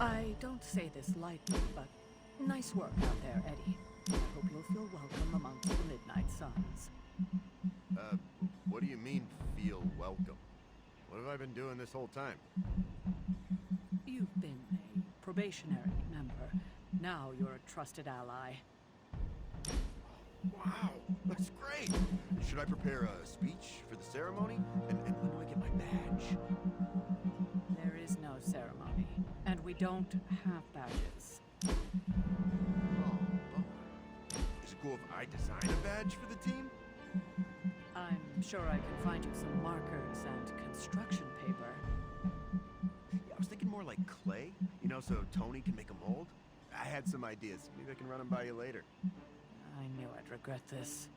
I don't say this lightly, but nice work out there, Eddie. I hope you'll feel welcome amongst the Midnight Suns. What do you mean, feel welcome? What have I been doing this whole time? You've been a probationary member. Now you're a trusted ally. Wow, that's great! Should I prepare a speech for the ceremony? And when do I get my badge? There is no ceremony, and we don't have badges. Oh, bummer. Is it cool if I design a badge for the team? I'm sure I can find you some markers and construction paper. Yeah, I was thinking more like clay, you know, so Tony can make a mold. I had some ideas. Maybe I can run them by you later. I knew I'd regret this.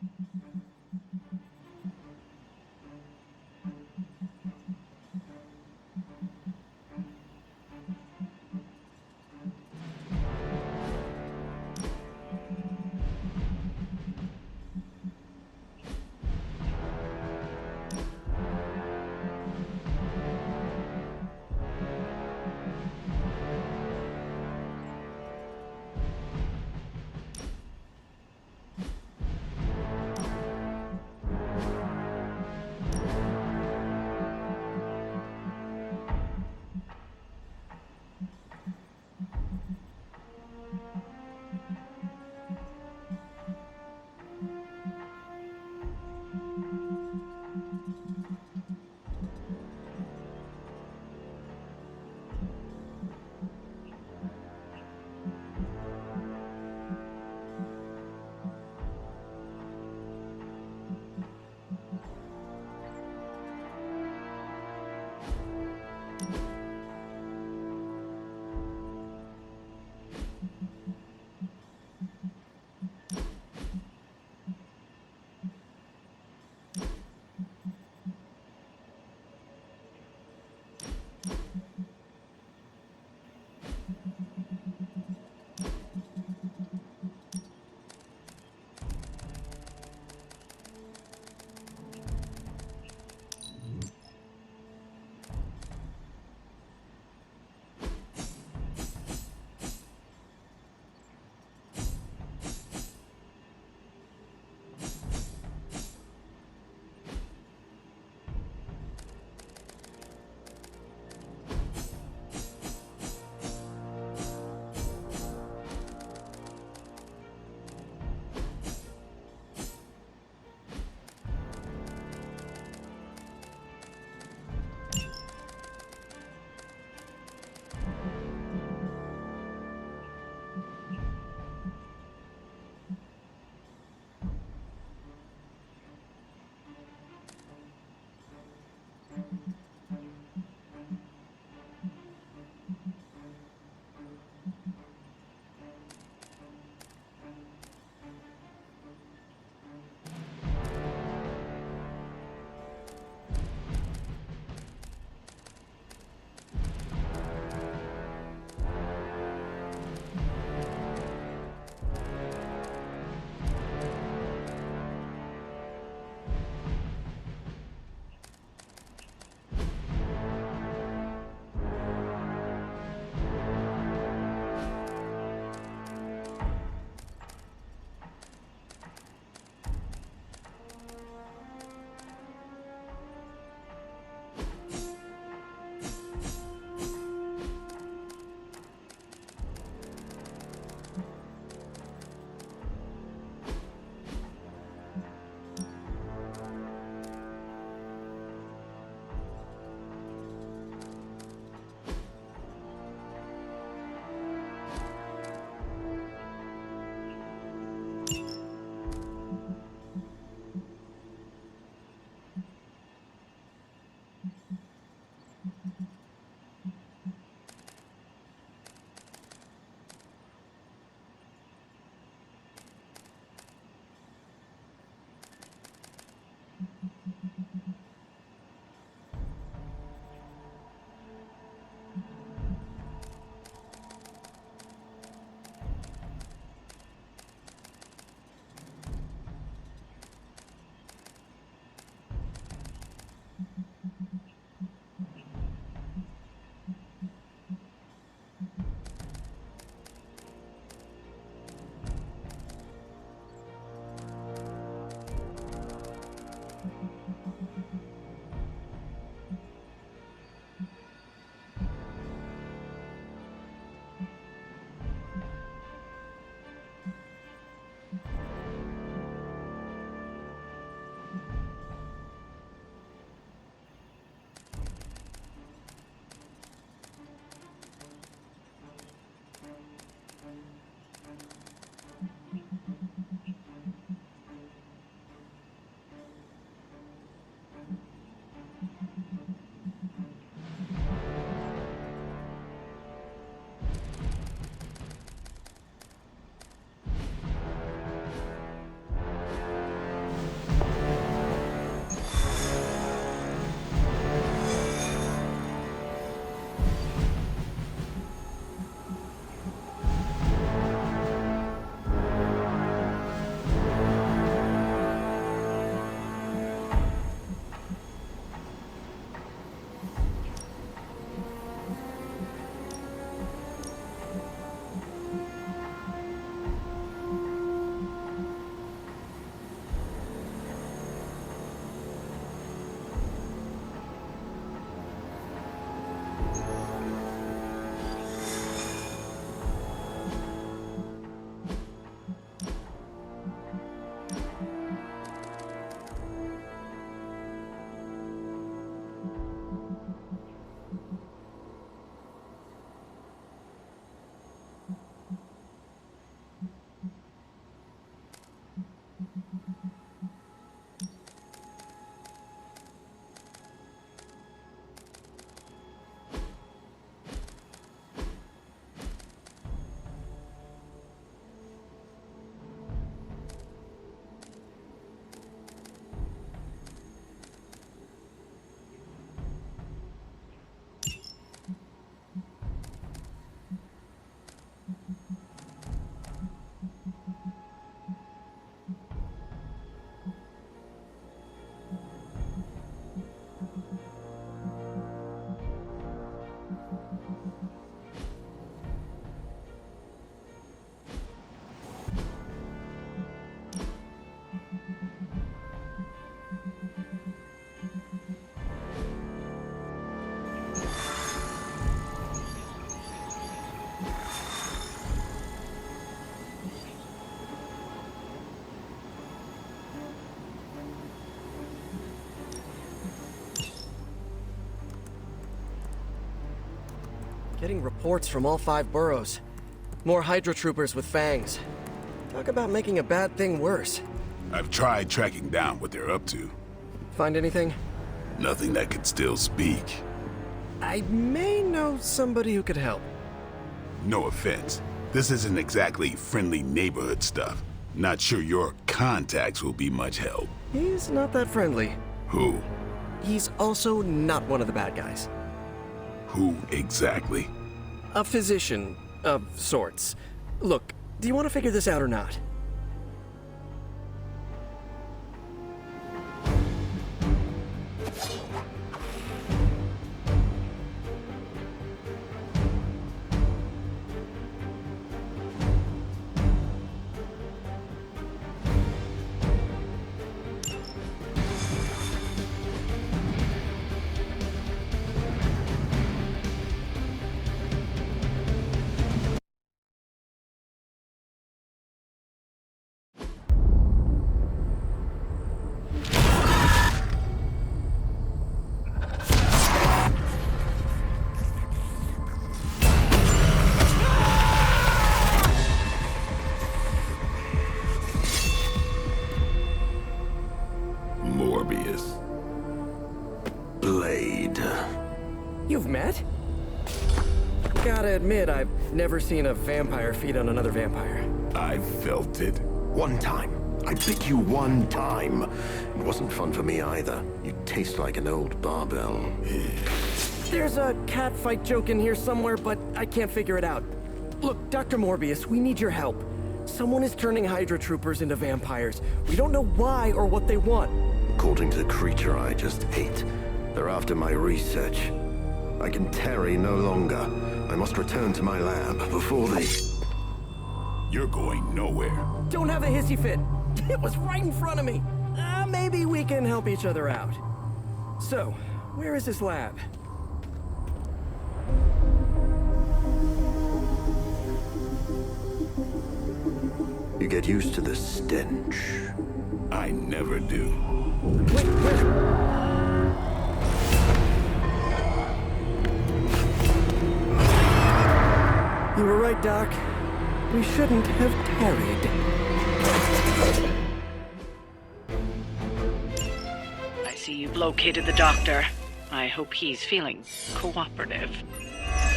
Getting reports from all 5 boroughs. More Hydra troopers with fangs. Talk about making a bad thing worse. I've tried tracking down what they're up to. Find anything? Nothing that could still speak. I may know somebody who could help. No offense. This isn't exactly friendly neighborhood stuff. Not sure your contacts will be much help. He's not that friendly. Who? He's also not one of the bad guys. Who exactly? A physician of sorts. Look, do you want to figure this out or not? Morbius. Blade. You've met? Gotta admit, I've never seen a vampire feed on another vampire. I felt it. One time. I bit you one time. It wasn't fun for me either. You taste like an old barbell. There's a cat fight joke in here somewhere, but I can't figure it out. Look, Dr. Morbius, we need your help. Someone is turning Hydra troopers into vampires. We don't know why or what they want. According to the creature I just ate, they're after my research. I can tarry no longer. I must return to my lab before they... You're going nowhere. Don't have a hissy fit. It was right in front of me. Maybe we can help each other out. So, where is this lab? You get used to the stench. I never do. Wait, where? You were right, Doc. We shouldn't have tarried. I see you've located the doctor. I hope he's feeling cooperative.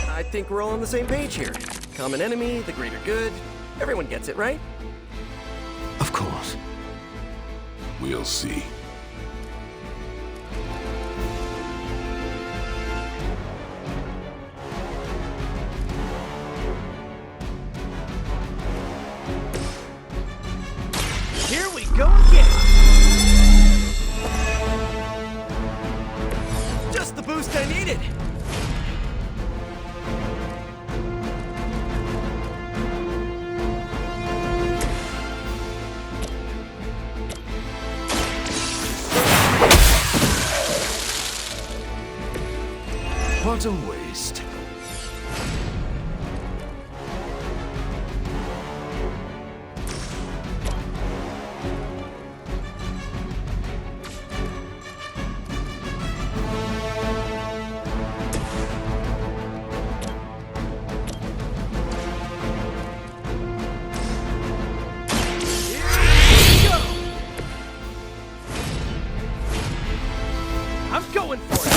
I think we're all on the same page here. Common enemy, the greater good. Everyone gets it, right? Of course. We'll see. Here we go again! Just the boost I needed! What a waste. I'm going for it!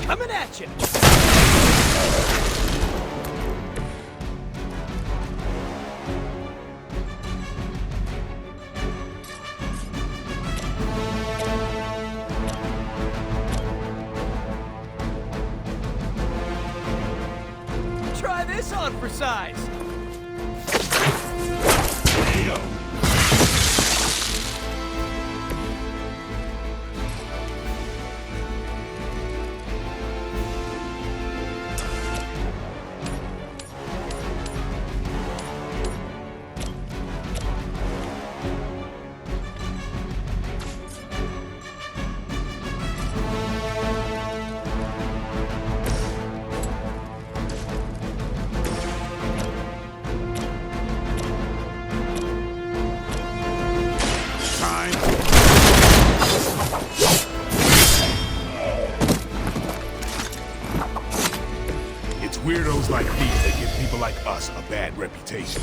Coming at you! Try this on for size! Things like these that give people like us a bad reputation.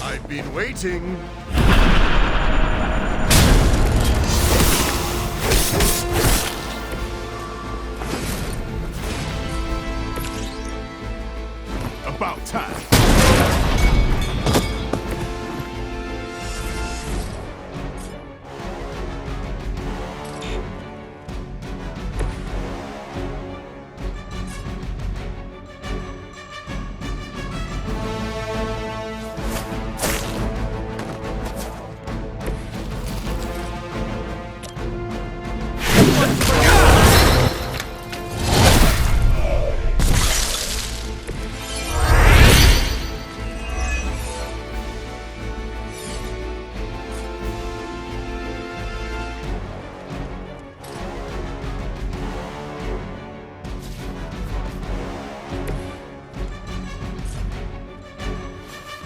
I've been waiting. About time.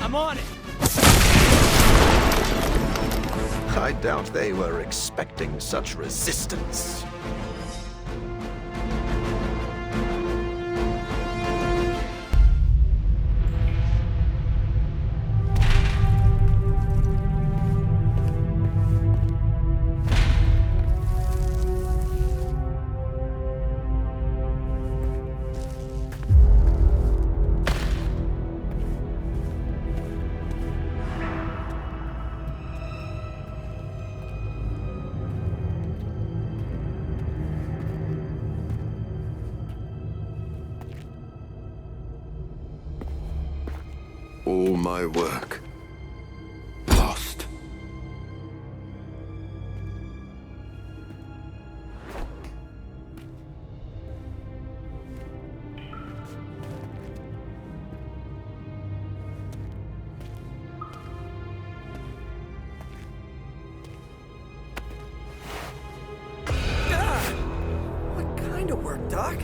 I'm on it! I doubt they were expecting such resistance. All my work lost. What kind of work, Doc?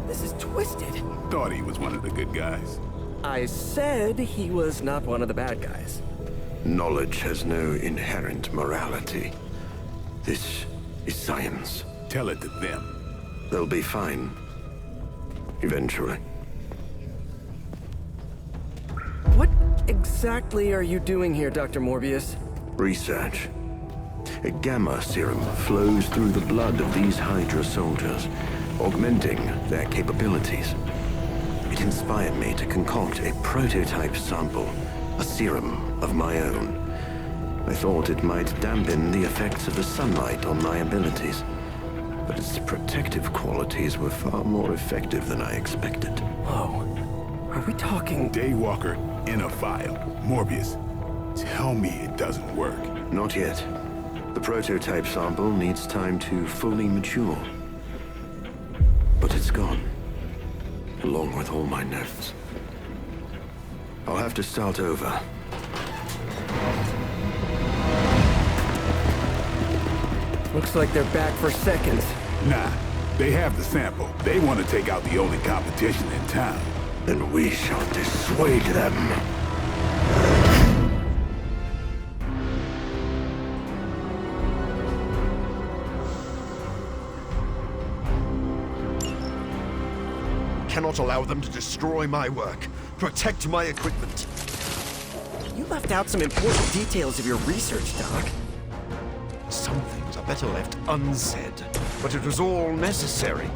This is twisted. Thought he was one of the good guys. I said he was not one of the bad guys. Knowledge has no inherent morality. This is science. Tell it to them. They'll be fine. Eventually. What exactly are you doing here, Dr. Morbius? Research. A gamma serum flows through the blood of these Hydra soldiers, augmenting their capabilities. It inspired me to concoct a prototype sample, a serum of my own. I thought it might dampen the effects of the sunlight on my abilities, but its protective qualities were far more effective than I expected. Whoa. Are we talking... Daywalker in a vial. Morbius, tell me it doesn't work. Not yet. The prototype sample needs time to fully mature. But it's gone, along with all my notes. I'll have to start over. Looks like they're back for seconds. Nah, they have the sample. They want to take out the only competition in town. Then we shall dissuade them. Cannot allow them to destroy my work. Protect my equipment. You left out some important details of your research, Doc. Some things are better left unsaid, but it was all necessary.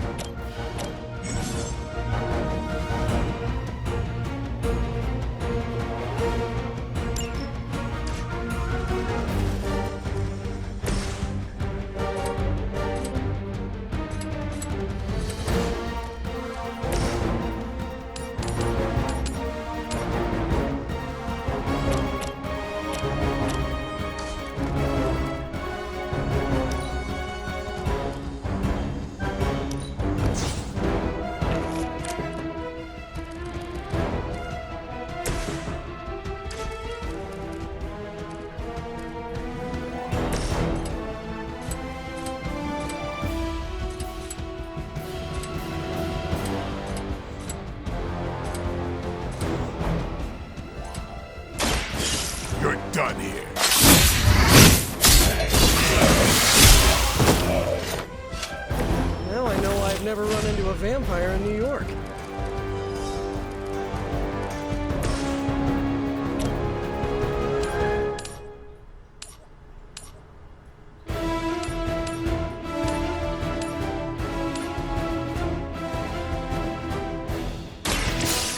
vampire in New York.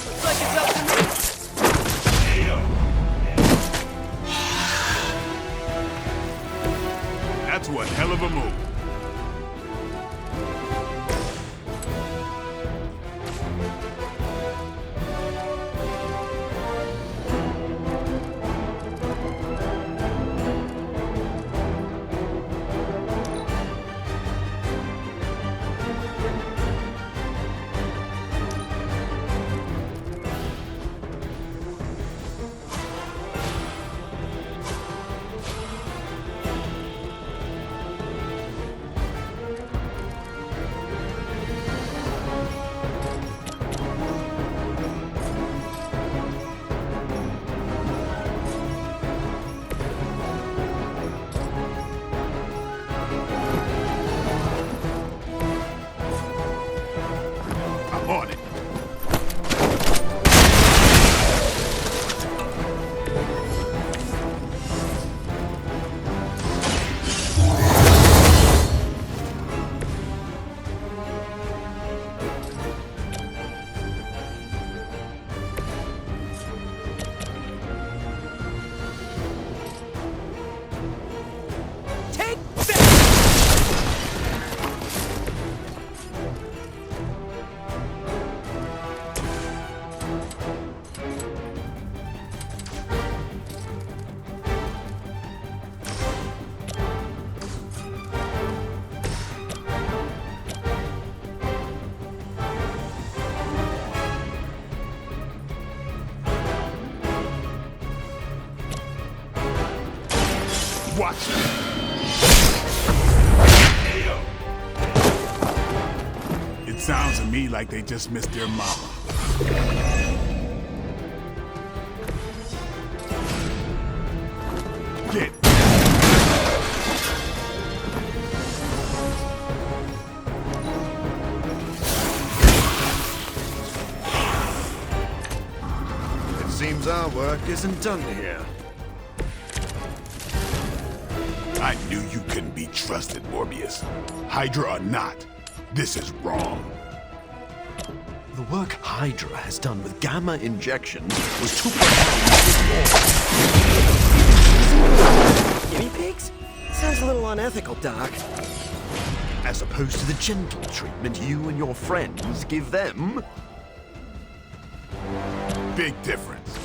Looks like it's up to me. That's one hell of a move. I'm on it. Take that! Watch it. It sounds to me like they just missed their mama. Get. It seems our work isn't done here. I knew you couldn't be trusted, Morbius. Hydra or not, this is wrong. The work Hydra has done with gamma injections was too Guinea pigs? Sounds a little unethical, Doc. as opposed to the gentle treatment you and your friends give them. Big difference.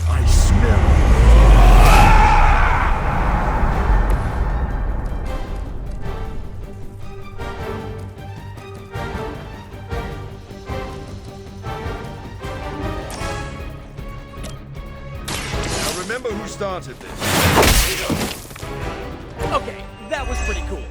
I smell. Now remember who started this. Okay, that was pretty cool.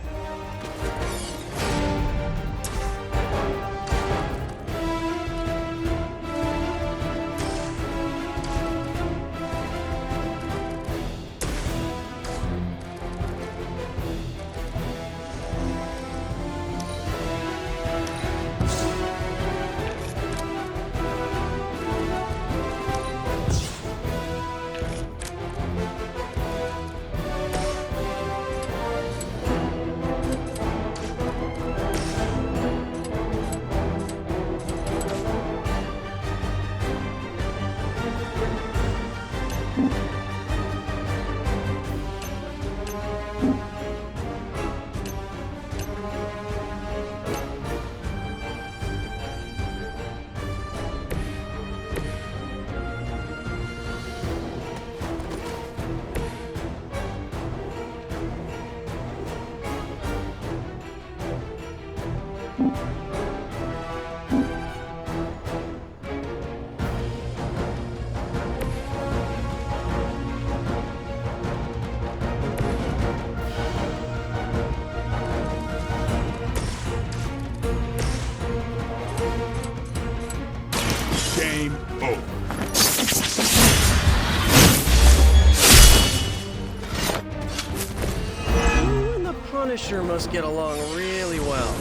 Punisher must get along really well.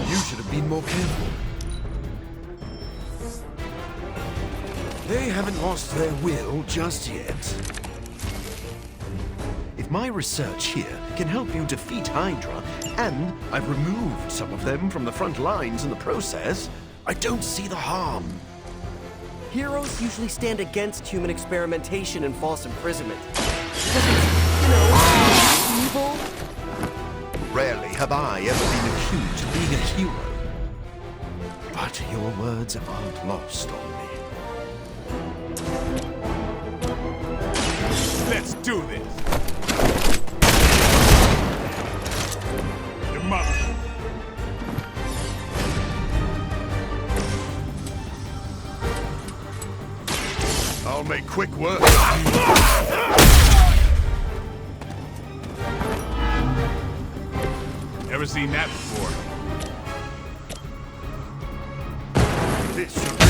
You should have been more careful. They haven't lost their will just yet. If my research here can help you defeat Hydra, and I've removed some of them from the front lines in the process, I don't see the harm. Heroes usually stand against human experimentation and false imprisonment. Because it's, evil. Rarely have I ever been accused of being a hero. But your words aren't lost on me. Let's do this. Your mother. I'll make quick work. Never seen that before. This should be...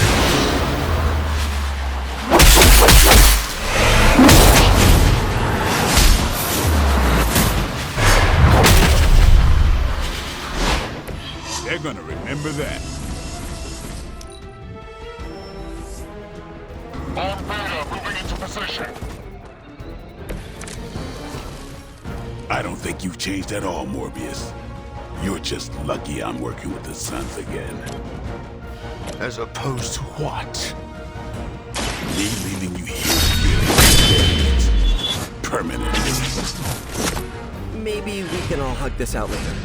They're gonna remember that. All Beta moving into position. I don't think you've changed at all, Morbius. You're just lucky I'm working with the Sons again. As opposed to what? Me leaving you here is permanently. Maybe we can all hug this out later.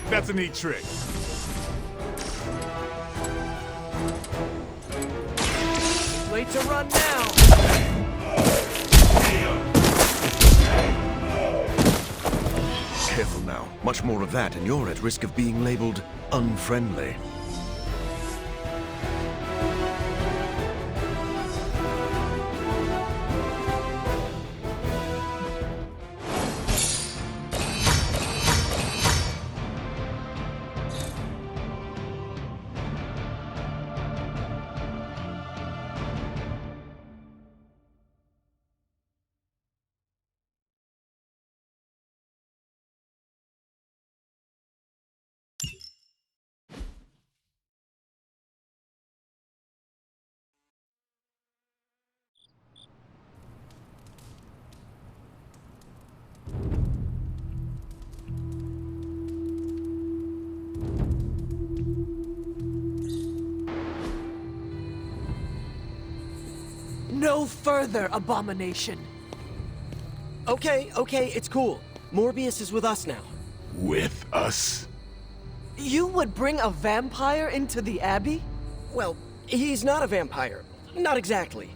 That's a neat trick. Late to run now. Careful now. Much more of that, and you're at risk of being labeled unfriendly. No further, abomination. Okay, it's cool. Morbius is with us now. With us? You would bring a vampire into the Abbey? Well, he's not a vampire. Not exactly.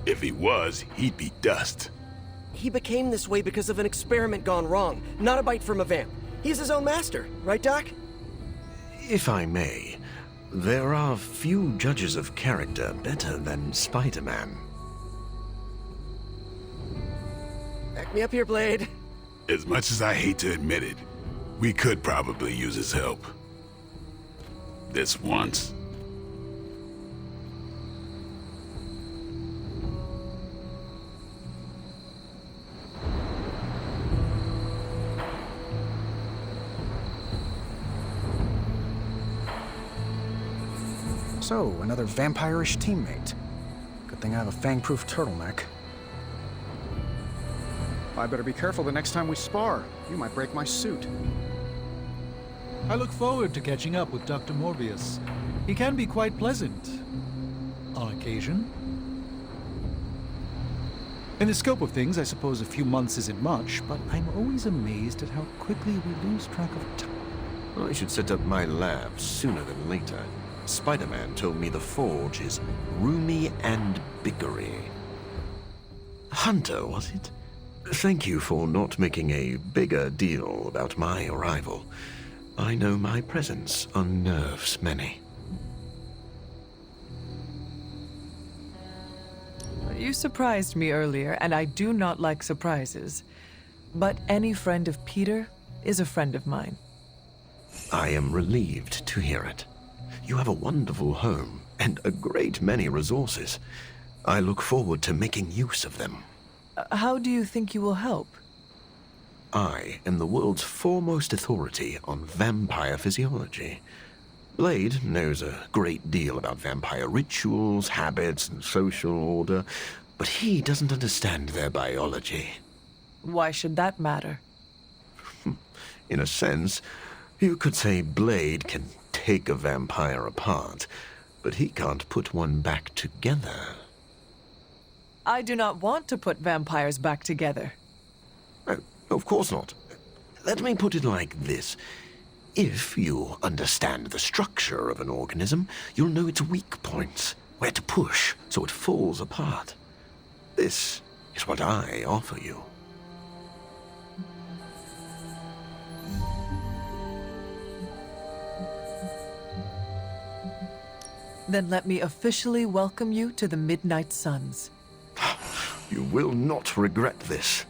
If he was, he'd be dust. He became this way because of an experiment gone wrong, not a bite from a vamp. He's his own master, right, Doc? If I may, there are few judges of character better than Spider-Man. Back me up here, Blade. As much as I hate to admit it, we could probably use his help. This once. So, another vampire-ish teammate. Good thing I have a fang-proof turtleneck. I better be careful the next time we spar. You might break my suit. I look forward to catching up with Dr. Morbius. He can be quite pleasant. On occasion. In the scope of things, I suppose a few months isn't much, but I'm always amazed at how quickly we lose track of time. I should set up my lab sooner than later. Spider-Man told me the forge is roomy and biggery. Hunter, was it? Thank you for not making a bigger deal about my arrival. I know my presence unnerves many. You surprised me earlier, and I do not like surprises. But any friend of Peter is a friend of mine. I am relieved to hear it. You have a wonderful home and a great many resources. I look forward to making use of them. How do you think you will help? I am the world's foremost authority on vampire physiology. Blade knows a great deal about vampire rituals, habits, and social order, but he doesn't understand their biology. Why should that matter? In a sense, you could say Blade can take a vampire apart, but he can't put one back together. I do not want to put vampires back together. Oh, of course not. Let me put it like this. If you understand the structure of an organism, you'll know its weak points, where to push so it falls apart. This is what I offer you. Then let me officially welcome you to the Midnight Suns. You will not regret this.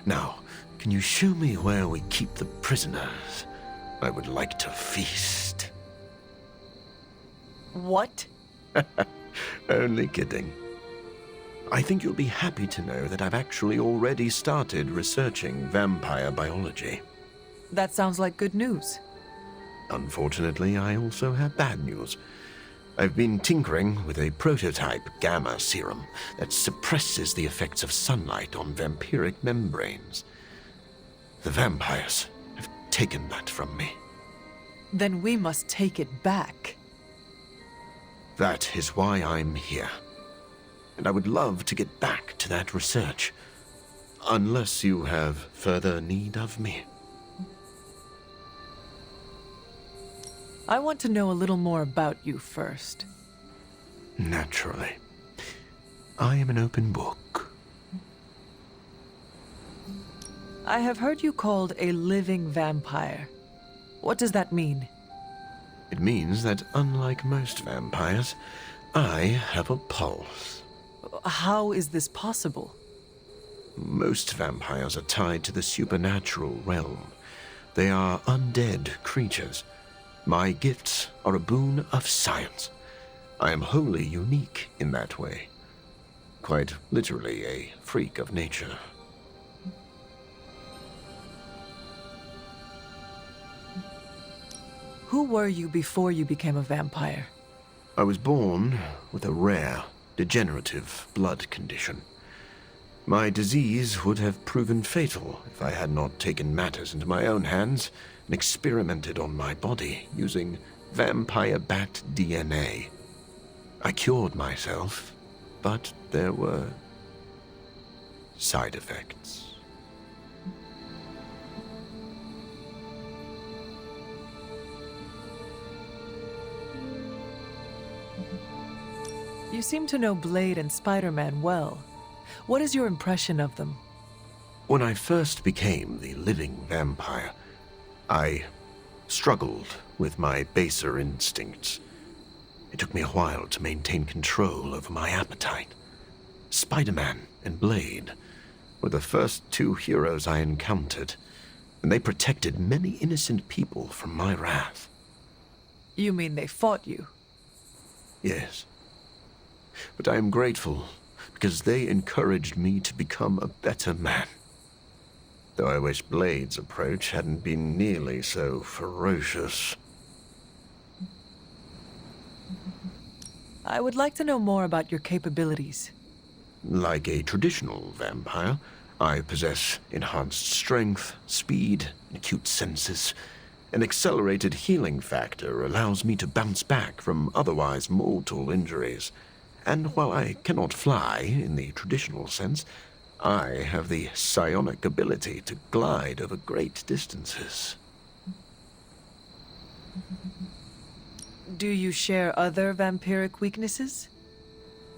Now, can you show me where we keep the prisoners? I would like to feast. What? Only kidding. I think you'll be happy to know that I've actually already started researching vampire biology. That sounds like good news. Unfortunately, I also have bad news. I've been tinkering with a prototype gamma serum that suppresses the effects of sunlight on vampiric membranes. The vampires have taken that from me. Then we must take it back. That is why I'm here. And I would love to get back to that research. Unless you have further need of me. I want to know a little more about you first. Naturally. I am an open book. I have heard you called a living vampire. What does that mean? It means that unlike most vampires, I have a pulse. How is this possible? Most vampires are tied to the supernatural realm. They are undead creatures. My gifts are a boon of science. I am wholly unique in that way. Quite literally a freak of nature. Who were you before you became a vampire? I was born with a rare, degenerative blood condition. My disease would have proven fatal if I had not taken matters into my own hands and experimented on my body using vampire bat DNA. I cured myself, but there were side effects. You seem to know Blade and Spider-Man well. What is your impression of them? When I first became the living vampire, I struggled with my baser instincts. It took me a while to maintain control over my appetite. Spider-Man and Blade were the first two heroes I encountered, and they protected many innocent people from my wrath. You mean they fought you? Yes. But I am grateful because they encouraged me to become a better man. Though I wish Blade's approach hadn't been nearly so ferocious. I would like to know more about your capabilities. Like a traditional vampire, I possess enhanced strength, speed, and acute senses. An accelerated healing factor allows me to bounce back from otherwise mortal injuries. And while I cannot fly in the traditional sense, I have the psionic ability to glide over great distances. Do you share other vampiric weaknesses?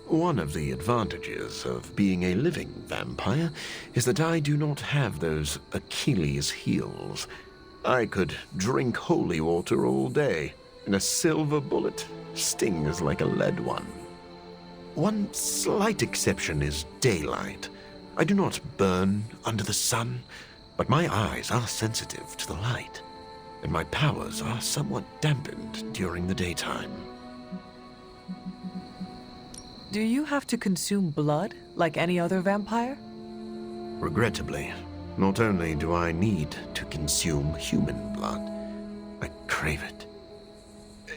One of the advantages of being a living vampire is that I do not have those Achilles heels. I could drink holy water all day, and a silver bullet stings like a lead one. One slight exception is daylight. I do not burn under the sun, but my eyes are sensitive to the light, and my powers are somewhat dampened during the daytime. Do you have to consume blood like any other vampire? Regrettably, not only do I need to consume human blood, I crave it.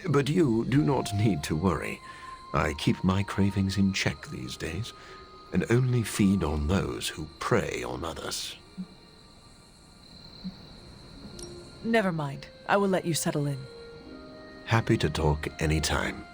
But you do not need to worry. I keep my cravings in check these days, and only feed on those who prey on others. Never mind. I will let you settle in. Happy to talk anytime.